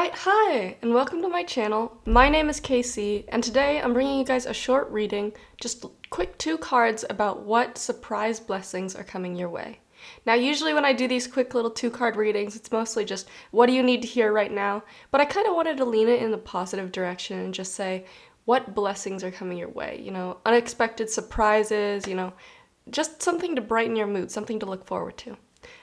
Alright, hi, and welcome to my channel. My name is Casey, and today I'm bringing you guys a short reading, just quick 2 cards about what surprise blessings are coming your way. Now, usually when I do these quick little 2-card readings, it's mostly just, what do you need to hear right now? But I kind of wanted to lean it in the positive direction and just say, what blessings are coming your way? You know, unexpected surprises, just something to brighten your mood, something to look forward to.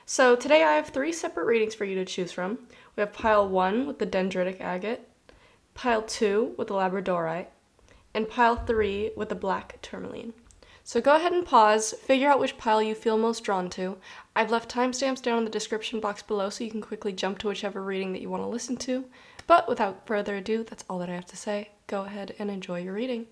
So today I have 3 separate readings for you to choose from. We have pile 1 with the dendritic agate, pile 2 with the labradorite, and pile 3 with the black tourmaline. So go ahead and pause, figure out which pile you feel most drawn to. I've left timestamps down in the description box below so you can quickly jump to whichever reading that you want to listen to. But without further ado, that's all that I have to say. Go ahead and enjoy your reading.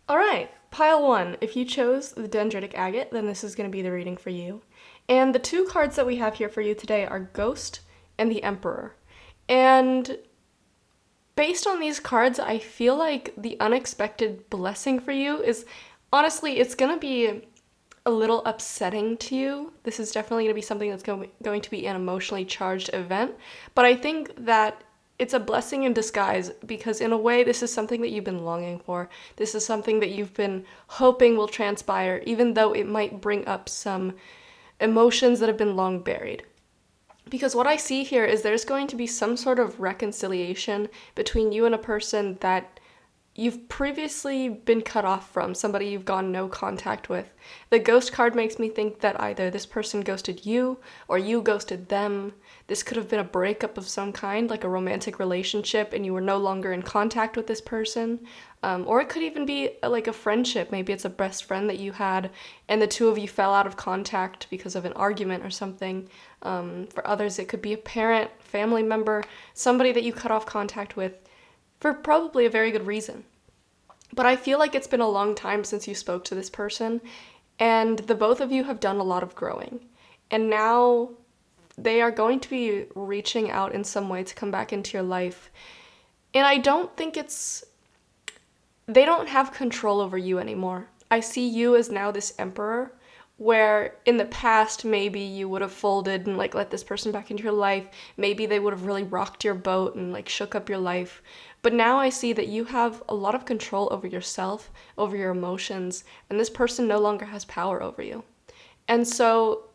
Alright, pile 1. If you chose the dendritic agate, then this is going to be the reading for you. And the 2 cards that we have here for you today are Ghost and the Emperor. And based on these cards, I feel like the unexpected blessing for you is, honestly, it's going to be a little upsetting to you. This is definitely going to be something that's going to be an emotionally charged event. But I think that it's a blessing in disguise because in a way this is something that you've been longing for. This is something that you've been hoping will transpire, even though it might bring up some emotions that have been long buried. Because what I see here is there's going to be some sort of reconciliation between you and a person that you've previously been cut off from, somebody you've gone no contact with. The ghost card makes me think that either this person ghosted you or you ghosted them. This could have been a breakup of some kind, like a romantic relationship, and you were no longer in contact with this person. Or it could even be like a friendship. Maybe it's a best friend that you had, and the 2 of you fell out of contact because of an argument or something. For others, it could be a parent, family member, somebody that you cut off contact with for probably a very good reason. But I feel like it's been a long time since you spoke to this person, and the both of you have done a lot of growing. And now they are going to be reaching out in some way to come back into your life. And I don't think they don't have control over you anymore. I see you as now this emperor, where in the past maybe you would have folded and let this person back into your life. Maybe they would have really rocked your boat and shook up your life. But now I see that you have a lot of control over yourself, over your emotions, and this person no longer has power over you. And so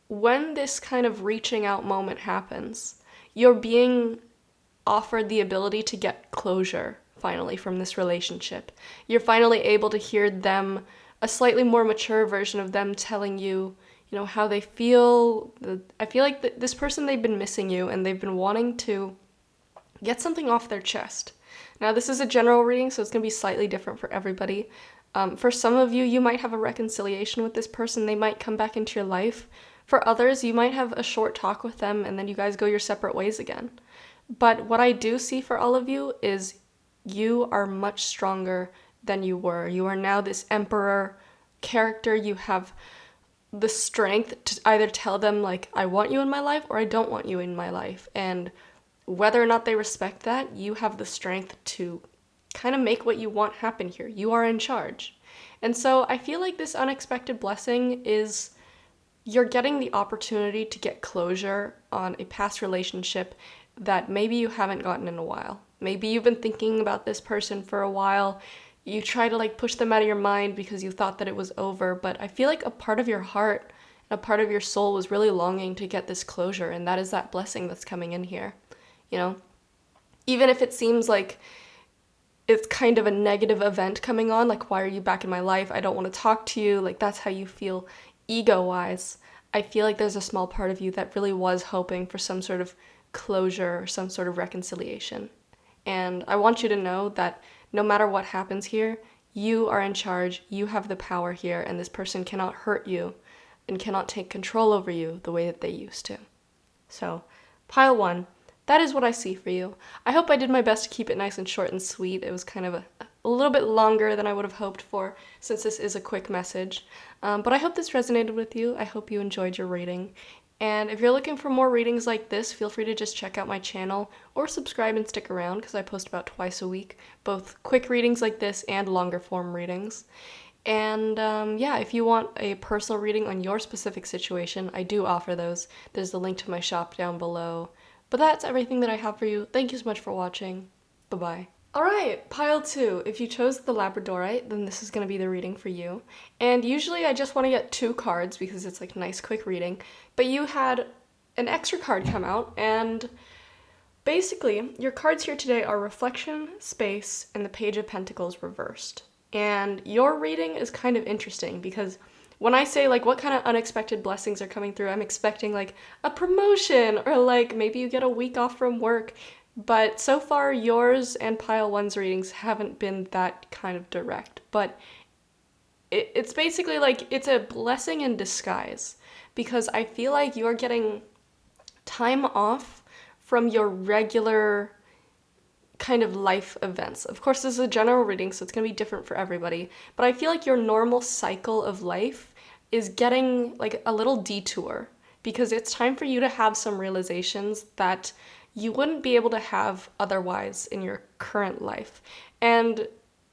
when this kind of reaching out moment happens, you're being offered the ability to get closure finally from this relationship. You're finally able to hear them, a slightly more mature version of them telling you, how they feel. I feel like this person, they've been missing you and they've been wanting to get something off their chest. Now, this is a general reading, so it's going to be slightly different for everybody. For some of you, you might have a reconciliation with this person. They might come back into your life. For others, you might have a short talk with them and then you guys go your separate ways again. But what I do see for all of you is you are much stronger than you were. You are now this emperor character. You have the strength to either tell them, I want you in my life or I don't want you in my life. And whether or not they respect that, you have the strength to kind of make what you want happen here. You are in charge. And so I feel like this unexpected blessing is you're getting the opportunity to get closure on a past relationship that maybe you haven't gotten in a while. Maybe you've been thinking about this person for a while. You try to push them out of your mind because you thought that it was over, but I feel like a part of your heart and a part of your soul was really longing to get this closure, and that is that blessing that's coming in here. Even if it seems like it's kind of a negative event coming on, why are you back in my life? I don't want to talk to you. That's how you feel ego-wise. I feel like there's a small part of you that really was hoping for some sort of closure or some sort of reconciliation. And I want you to know that no matter what happens here, you are in charge, you have the power here, and this person cannot hurt you and cannot take control over you the way that they used to. So, pile 1, that is what I see for you. I hope I did my best to keep it nice and short and sweet. It was kind of a little bit longer than I would have hoped for, since this is a quick message. But I hope this resonated with you. I hope you enjoyed your reading. And if you're looking for more readings like this, feel free to just check out my channel or subscribe and stick around because I post about twice a week, both quick readings like this and longer form readings. And yeah, if you want a personal reading on your specific situation, I do offer those. There's the link to my shop down below. But that's everything that I have for you. Thank you so much for watching. Bye-bye. Alright, pile 2. If you chose the Labradorite, then this is going to be the reading for you. And usually I just want to get 2 cards because it's like nice quick reading. But you had an extra card come out, and basically your cards here today are Reflection, Space, and the Page of Pentacles reversed. And your reading is kind of interesting because when I say like what kind of unexpected blessings are coming through, I'm expecting like a promotion or like maybe you get a week off from work. But so far, yours and pile 1's readings haven't been that kind of direct. But it's basically like it's a blessing in disguise because I feel like you're getting time off from your regular kind of life events. Of course, this is a general reading, so it's going to be different for everybody. But I feel like your normal cycle of life is getting like a little detour because it's time for you to have some realizations that you wouldn't be able to have otherwise in your current life. And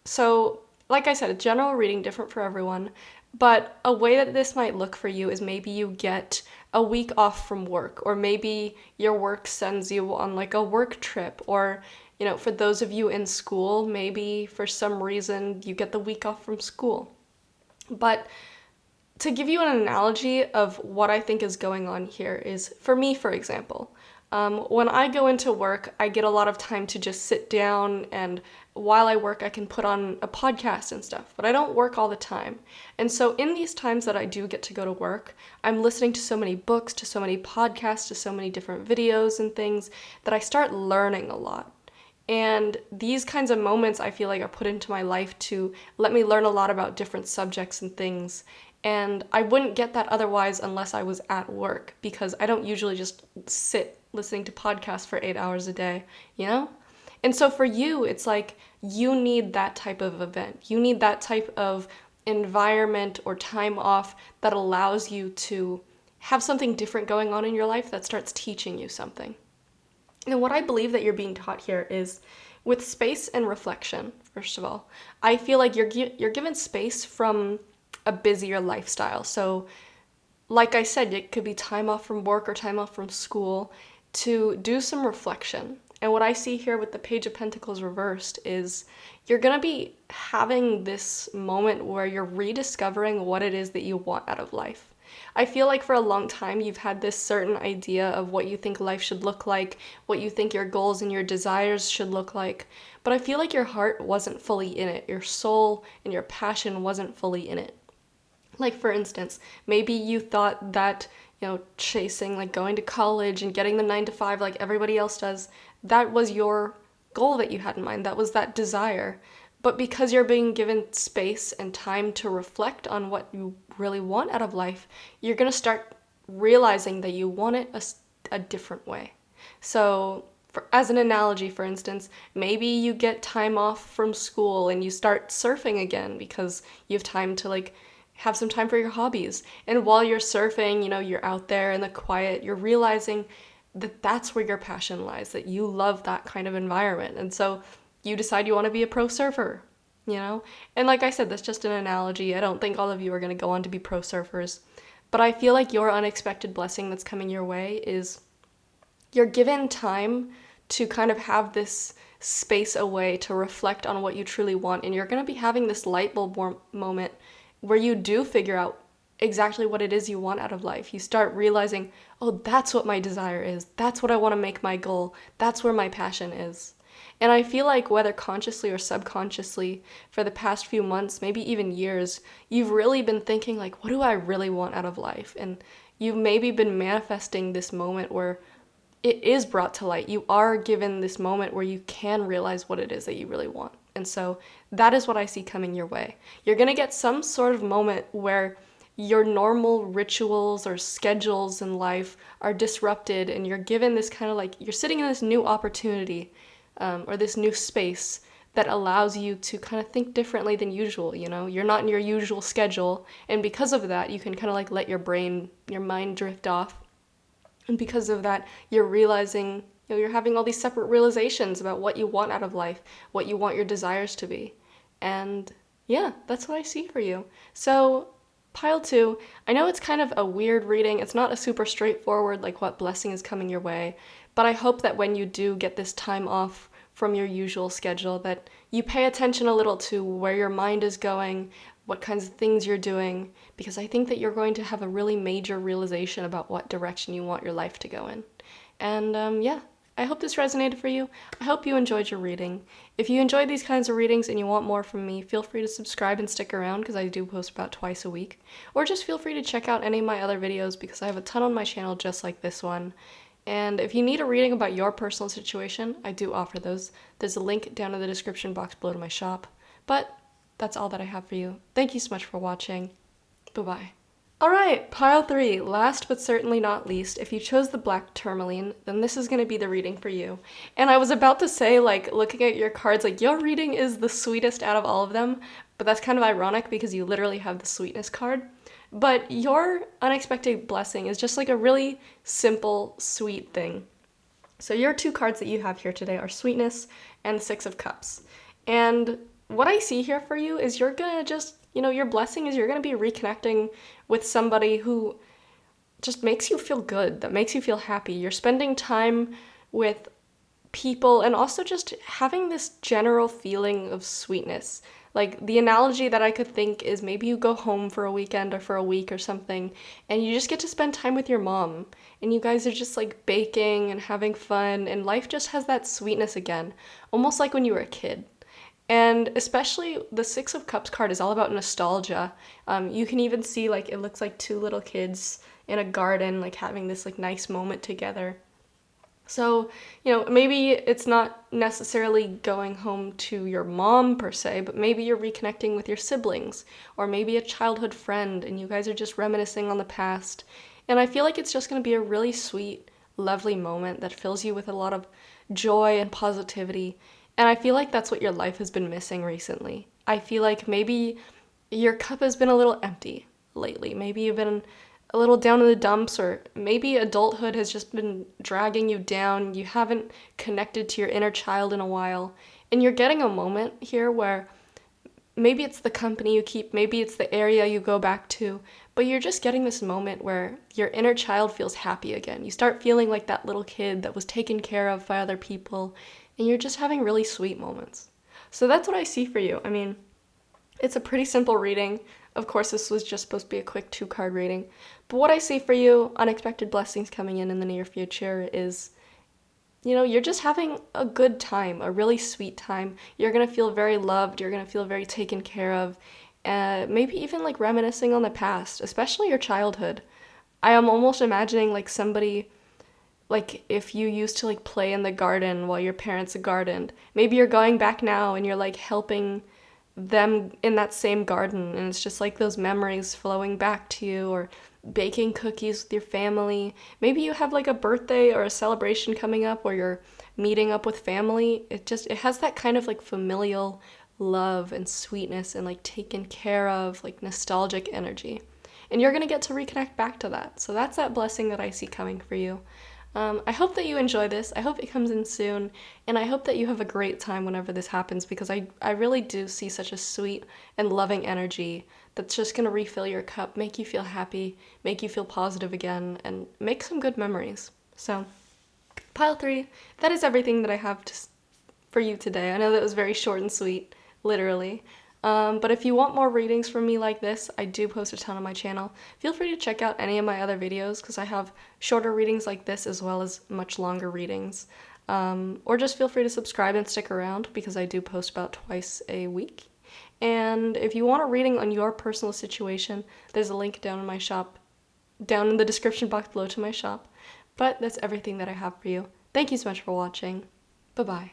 so, like I said, a general reading, different for everyone, but a way that this might look for you is maybe you get a week off from work, or maybe your work sends you on like a work trip, or, you know, for those of you in school, maybe for some reason you get the week off from school. But to give you an analogy of what I think is going on here is, for me, for example, when I go into work, I get a lot of time to just sit down, and while I work, I can put on a podcast and stuff, but I don't work all the time. And so in these times that I do get to go to work, I'm listening to so many books, to so many podcasts, to so many different videos and things that I start learning a lot. And these kinds of moments I feel like are put into my life to let me learn a lot about different subjects and things. And I wouldn't get that otherwise unless I was at work, because I don't usually just sit listening to podcasts for 8 hours a day, you know? And so for you, it's like you need that type of event. You need that type of environment or time off that allows you to have something different going on in your life that starts teaching you something. And what I believe that you're being taught here is with space and reflection, first of all. I feel like you're given space from a busier lifestyle. So like I said, it could be time off from work or time off from school to do some reflection. And what I see here with the Page of Pentacles reversed is you're going to be having this moment where you're rediscovering what it is that you want out of life. I feel like for a long time you've had this certain idea of what you think life should look like, what you think your goals and your desires should look like, but I feel like your heart wasn't fully in it. Your soul and your passion wasn't fully in it. Like, for instance, maybe you thought that, you know, chasing, like going to college and getting the 9-to-5 like everybody else does, that was your goal that you had in mind. That was that desire. But because you're being given space and time to reflect on what you really want out of life, you're going to start realizing that you want it a different way. So, as an analogy, for instance, maybe you get time off from school and you start surfing again because you have time to like have some time for your hobbies. And while you're surfing, you know, you're out there in the quiet, you're realizing that that's where your passion lies, that you love that kind of environment. And so you decide you want to be a pro surfer, you know? And like I said, that's just an analogy. I don't think all of you are going to go on to be pro surfers. But I feel like your unexpected blessing that's coming your way is you're given time to kind of have this space away to reflect on what you truly want. And you're going to be having this light bulb moment where you do figure out exactly what it is you want out of life. You start realizing, oh, that's what my desire is. That's what I want to make my goal. That's where my passion is. And I feel like whether consciously or subconsciously, for the past few months, maybe even years, you've really been thinking like, what do I really want out of life? And you've maybe been manifesting this moment where it is brought to light. You are given this moment where you can realize what it is that you really want. And so that is what I see coming your way. You're going to get some sort of moment where your normal rituals or schedules in life are disrupted, and you're given this kind of like, you're sitting in this new opportunity or this new space that allows you to kind of think differently than usual, you know? You're not in your usual schedule, and because of that, you can kind of like let your mind drift off. And because of that, you're realizing, you know, you're having all these separate realizations about what you want out of life, what you want your desires to be. And yeah, that's what I see for you. So pile 2, I know it's kind of a weird reading. It's not a super straightforward, like what blessing is coming your way, but I hope that when you do get this time off from your usual schedule, that you pay attention a little to where your mind is going, what kinds of things you're doing, because I think that you're going to have a really major realization about what direction you want your life to go in. And yeah, I hope this resonated for you. I hope you enjoyed your reading. If you enjoyed these kinds of readings and you want more from me, feel free to subscribe and stick around because I do post about twice a week. Or just feel free to check out any of my other videos because I have a ton on my channel just like this one. And if you need a reading about your personal situation, I do offer those. There's a link down in the description box below to my shop. But that's all that I have for you. Thank you so much for watching. Bye-bye. Alright, pile 3. Last but certainly not least, if you chose the black tourmaline, then this is going to be the reading for you. And I was about to say, like, looking at your cards, like, your reading is the sweetest out of all of them, but that's kind of ironic because you literally have the sweetness card. But your unexpected blessing is just like a really simple, sweet thing. So your 2 cards that you have here today are Sweetness and the Six of Cups. And what I see here for you is you're gonna just, your blessing is you're gonna be reconnecting with somebody who just makes you feel good, that makes you feel happy. You're spending time with people and also just having this general feeling of sweetness. Like, the analogy that I could think is maybe you go home for a weekend or for a week or something, and you just get to spend time with your mom, and you guys are just like baking and having fun, and life just has that sweetness again, almost like when you were a kid. And especially the Six of Cups card is all about nostalgia. You can even see, like, it looks like 2 little kids in a garden, like having this like nice moment together. So, maybe it's not necessarily going home to your mom per se, but maybe you're reconnecting with your siblings, or maybe a childhood friend, and you guys are just reminiscing on the past. And I feel like it's just going to be a really sweet, lovely moment that fills you with a lot of joy and positivity. And I feel like that's what your life has been missing recently. I feel like maybe your cup has been a little empty lately. Maybe you've been a little down in the dumps, or maybe adulthood has just been dragging you down. You haven't connected to your inner child in a while. And you're getting a moment here where maybe it's the company you keep, maybe it's the area you go back to, but you're just getting this moment where your inner child feels happy again. You start feeling like that little kid that was taken care of by other people, and you're just having really sweet moments. So that's what I see for you. I mean, it's a pretty simple reading. Of course, this was just supposed to be a quick 2-card reading. But what I see for you, unexpected blessings coming in the near future, is, you're just having a good time, a really sweet time. You're going to feel very loved. You're going to feel very taken care of. Maybe even like reminiscing on the past, especially your childhood. I am almost imagining like somebody, like if you used to like play in the garden while your parents gardened. Maybe you're going back now and you're like helping them in that same garden, and it's just like those memories flowing back to you, or baking cookies with your family. Maybe you have like a birthday or a celebration coming up where you're meeting up with family. It has that kind of like familial love and sweetness and like taken care of, like nostalgic energy. And you're going to get to reconnect back to that. So that's that blessing that I see coming for you. I hope that you enjoy this. I hope it comes in soon, and I hope that you have a great time whenever this happens, because I really do see such a sweet and loving energy that's just going to refill your cup, make you feel happy, make you feel positive again, and make some good memories. So, pile 3, that is everything that I have for you today. I know that was very short and sweet, literally. But if you want more readings from me like this, I do post a ton on my channel. Feel free to check out any of my other videos because I have shorter readings like this as well as much longer readings. Or just feel free to subscribe and stick around because I do post about twice a week. And if you want a reading on your personal situation, there's a link down in my shop, down in the description box below to my shop. But that's everything that I have for you. Thank you so much for watching. Bye-bye.